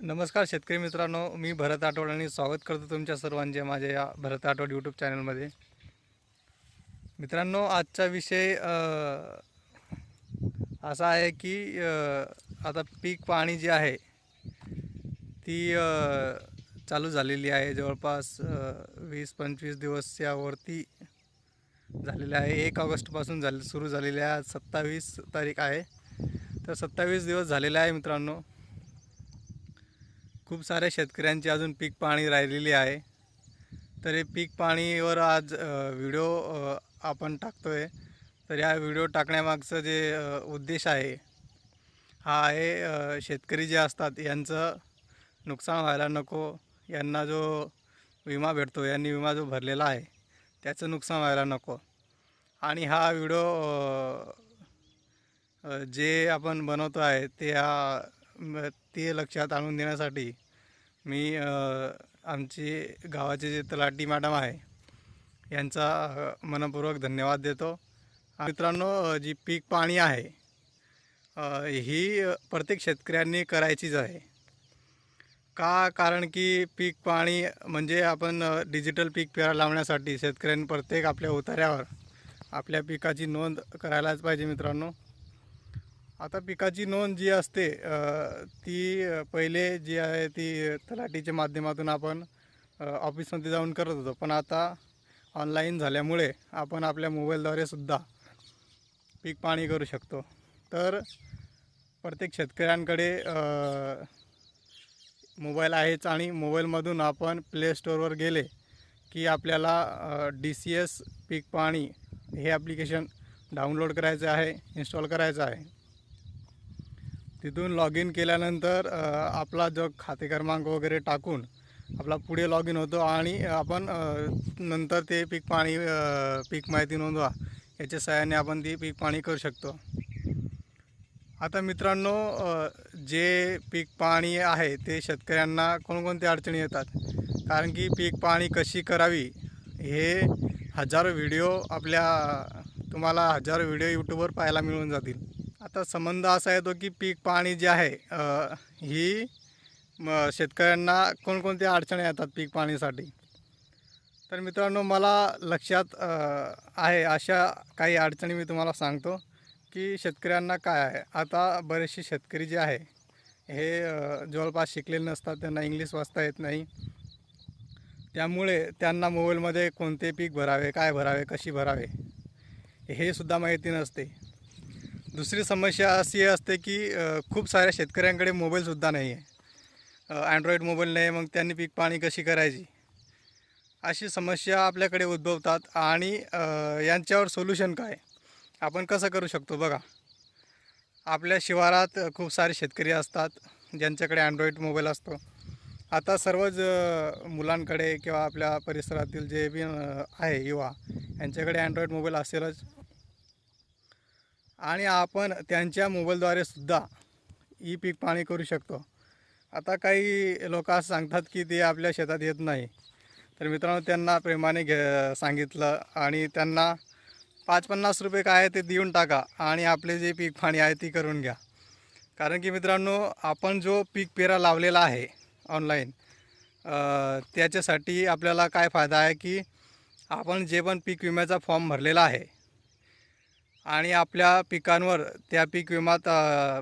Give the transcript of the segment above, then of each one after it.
नमस्कार शेतकरी मित्रांनो, मी भरत आठवड आणि स्वागत करतो तुमच्या सर्वांचे माझ्या या भरत आठवड यूट्यूब चॅनलमध्ये. मित्रांनो, आजचा विषय असा आहे की आता पीक पाणी जी आहे ती चालू झालेली आहे. जवळपास 20-25 दिवस यावरती झालेले आहे. 1 ऑगस्टपासून सुरू झालेले आहे. आज 27 तारीख आहे, तर 27 दिवस झालेले आहे मित्रांनो. खूप साऱ्या शेतकऱ्यांची अजून पीक पाणी राहिलेली आहे. तर हे पीक पाणीवर आज व्हिडिओ आपण टाकतो आहे. तर या व्हिडिओ टाकण्यामागचं जे उद्देश आहे हा आहे, शेतकरी जे असतात यांचं नुकसान व्हायला नको. यांना जो विमा भेटतो, यांनी विमा जो भरलेला आहे त्याचं नुकसान व्हायला नको. आणि हा व्हिडिओ जे आपण बनवतो आहे ते लक्षात आणून देण्यासाठी मी आमची गावाचे जे तलाठी मॅडम आहे यांचा मनपूर्वक धन्यवाद देतो. मित्रांनो, जी पीक पाणी आहे ही प्रत्येक शेतकऱ्यांनी करायचीच आहे. कारण की पीक पाणी म्हणजे आपण डिजिटल पीक पेरा लावण्यासाठी शेतकऱ्यांनी प्रत्येक आपल्या उतार्यावर आपल्या पिकाची नोंद करायलाच पाहिजे मित्रांनो. आता पिकाची नोंद जी असते ती पहिले जी आहे ती तलाठीच्या माध्यमातून आपण ऑफिसमध्ये जाऊन करत होतो, पण आता ऑनलाईन झाल्यामुळे आपण आपल्या मोबाईलद्वारे सुद्धा पीक पाणी करू शकतो. तर प्रत्येक शेतकऱ्यांकडे मोबाईल आहेच आणि मोबाईलमधून आपण प्ले स्टोअरवर गेले की आपल्याला DCS पीक पाणी हे ॲप्लिकेशन डाउनलोड करायचं आहे, इन्स्टॉल करायचं आहे. तिथून लॉग इन केल्यानंतर आपला जो खाते क्रमांक वगैरे टाकून आपला पुढे लॉग इन होतो आणि आपण नंतर ते पीक पाणी पीक माहिती नोंदवा याच्या सहाय्याने आपण ती पीक पाणी करू शकतो. आता मित्रांनो, जे पीक पाणी आहे ते शेतकऱ्यांना कोणकोणत्या अडचणी येतात, कारण की पीक पाणी कशी करावी हे तुम्हाला हजारो व्हिडिओ यूट्यूबवर पाहायला मिळून जातील. आता संबंध असा येतो की पीक पाणी जे आहे ही शेतकऱ्यांना कोणकोणत्या अडचणी येतात पीक पाणीसाठी. तर मित्रांनो, मला लक्षात आहे अशा काही अडचणी मी तुम्हाला सांगतो की शेतकऱ्यांना काय आहे. आता बरेचसे शेतकरी जे आहे हे जवळपास शिकलेले नसतात, त्यांना इंग्लिश वाचता येत नाही. त्यामुळे त्यांना मोबाईलमध्ये कोणते पीक भरावे, काय भरावे, कशी भरावे हे सुद्धा माहिती नसते. दुसरी समस्या अशी असते की खूप साऱ्या शेतकऱ्यांकडे मोबाईलसुद्धा नाही आहे, अँड्रॉईड मोबाईल नाही. मग त्यांनी पीक पाणी कशी करायची अशी समस्या आपल्याकडे उद्भवतात. आणि यांच्यावर सोल्युशन काय, आपण कसं करू शकतो बघा. आपल्या शिवारात खूप सारे शेतकरी असतात ज्यांच्याकडे अँड्रॉईड मोबाईल असतो. आता सर्वच मुलांकडे किंवा आपल्या परिसरातील जे बी आहे युवा यांच्याकडे अँड्रॉईड मोबाईल असेलच, आणि आपण त्यांच्या मोबाईलद्वारे सुद्धा ई पीक पाणी करू शकतो. आता काही लोक असं सांगतात की ते आपल्या शेतात येत नाही. तर मित्रांनो, त्यांना प्रेमाने सांगितलं आणि त्यांना 5-50 रुपये काय आहे ते देऊन टाका आणि आपले जे पीक पाणी आहे ती करून घ्या. कारण की मित्रांनो, आपण जो पीक पेरा लावलेला आहे ऑनलाईन, त्याच्यासाठी आपल्याला काय फायदा आहे की आपण जे पण पीक विम्याचा फॉर्म भरलेला आहे आणि आपल्या पिकांवर त्या पीक विम्यात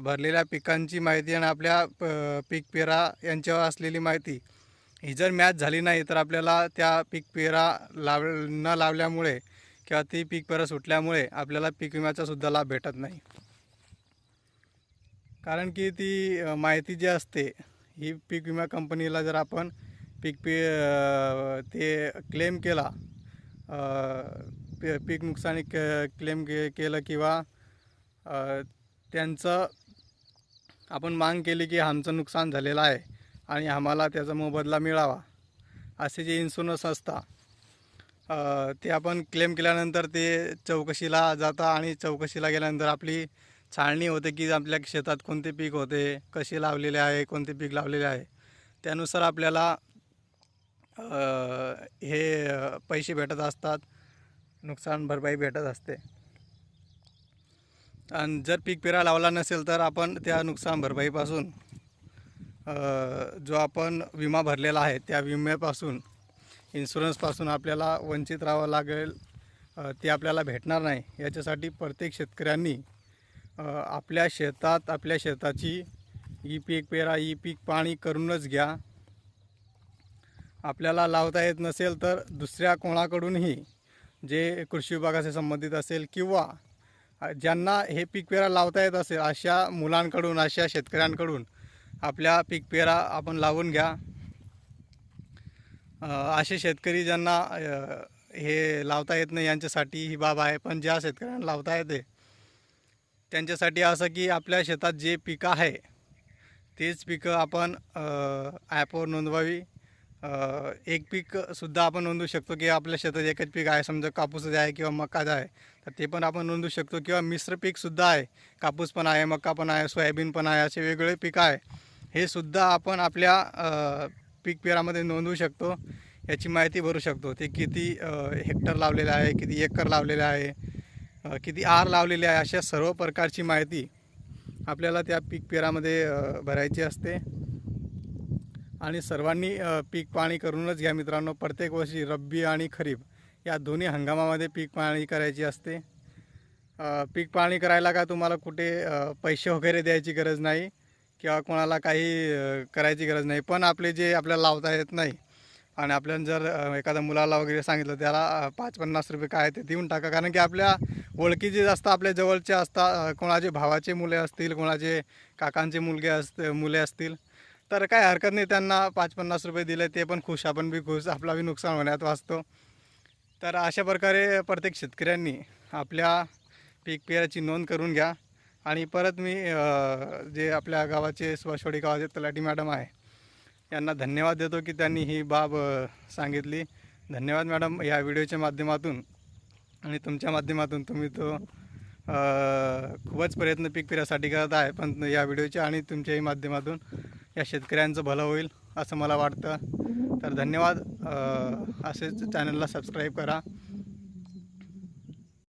भरलेल्या पिकांची माहिती आणि आपल्या पीक पेरा यांच्यावर असलेली माहिती ही जर मॅच झाली नाही तर आपल्याला त्या पीक पेरा न लावल्यामुळे किंवा ती पीक पेरा सुटल्यामुळे आपल्याला पीक विम्याचासुद्धा लाभ भेटत नाही. कारण की ती माहिती जी असते ही पीक विमा कंपनीला जर आपण ते क्लेम केला, पीक नुकसानी क्लेम केलं किंवा त्यांचं आपण माग केली की आमचं नुकसान झालेलं आहे आणि आम्हाला त्याचा मोबदला मिळावा, असे जे इन्शुरन्स असतात ते आपण क्लेम केल्यानंतर ते चौकशीला जातं आणि चौकशीला गेल्यानंतर आपली छाननी होते की आपल्या शेतात कोणते पीक होते, कसे लावलेले आहे, कोणते पीक लावलेले आहे, त्यानुसार आपल्याला हे पैसे भेटत असतात, नुकसान भरपाई भेटत असते. आणि जर पीक पेरा लावला नसेल तर आपण त्या नुकसान भरपाईपासून जो आपण विमा भरलेला आहे त्या विम्यापासून इन्शुरन्सपासून आपल्याला वंचित राहावं लागेल, ते आपल्याला भेटणार नाही. याच्यासाठी प्रत्येक शेतकऱ्यांनी आपल्या शेतात आपल्या शेताची ई पीक पेरा ई पीक पाणी करूनच घ्या. आपल्याला लावता येत नसेल तर दुसऱ्या कोणाकडूनही जे कृषी विभागाशी संबंधित असेल किंवा ज्यांना हे पीक पेरा लावता येत असेल अशा मुलांकडून, अशा शेतकऱ्यांकडून आपल्या पीक पेरा आपण लावून घ्या. असे शेतकरी ज्यांना हे लावता येत नाही यांच्यासाठी ही बाब आहे. पण ज्या शेतकऱ्यांना लावता येते त्यांच्यासाठी असं की आपल्या शेतात जे पिकं आहे तेच पिकं आपण ॲपवर नोंदवावी. एक पीकसुद्धा आपण नोंदवू शकतो की आपल्या शेतात एकच पीक आहे, समजा कापूसच आहे किंवा मकाच आहे तर ते पण आपण नोंदवू शकतो. किंवा मिश्र पीकसुद्धा आहे, कापूस पण आहे, मका पण आहे, सोयाबीन पण आहे, असे वेगवेगळे पिकं आहे, हे सुद्धा आपण आपल्या पीक पेरामध्ये नोंदवू शकतो. याची माहिती भरू शकतो. ते किती हेक्टर लावलेलं आहे, किती एकर लावलेलं आहे, किती आर लावलेले आहे, अशा सर्व प्रकारची माहिती आपल्याला त्या पीक पेरामध्ये भरायची असते. आणि सर्वांनी पीक पाणी करूनच घ्या मित्रांनो. प्रत्येक वर्षी रब्बी आणि खरीप या दोन्ही हंगामामध्ये पीक पाणी करायची असते. पीक पाणी करायला काय तुम्हाला कुठे पैसे वगैरे द्यायची गरज नाही किंवा कोणाला काही करायची गरज नाही. पण आपले जे आपल्याला लावता येत नाही आणि आपल्याला जर एखाद्या मुलाला वगैरे सांगितलं त्याला 5-50 रुपये काय ते देऊन टाका. कारण की आपल्या ओळखीचे जास्त आपल्या जवळचे असतात, कोणाचे भावाचे मुले असतील, कोणाचे काकांचे मुले असतील तर काय हरकत नाही, त्यांना 5-50 रुपये दिले ते पण खुश, आपण बी खुश, आपला बी नुकसान होण्यात वाचतो. तर अशा प्रकारे प्रत्येक शेतकऱ्यांनी आपल्या पीक पेराची नोंद करून घ्या. आणि परत मी जे आपल्या गावाचे सुभाषवाडी गावाचे तलाठी मॅडम आहे यांना धन्यवाद देतो की त्यांनी ही बाब सांगितली. धन्यवाद मॅडम. या व्हिडिओच्या माध्यमातून आणि तुमच्या माध्यमातून तुम्ही तो खूपच प्रयत्न पीक पेरासाठी करत आहे, पण या व्हिडिओच्या आणि तुमच्याही माध्यमातून या शेतकऱ्यांचं भलं होईल असं मला वाटतं. तर धन्यवाद. असेच चॅनलला सबस्क्राईब करा.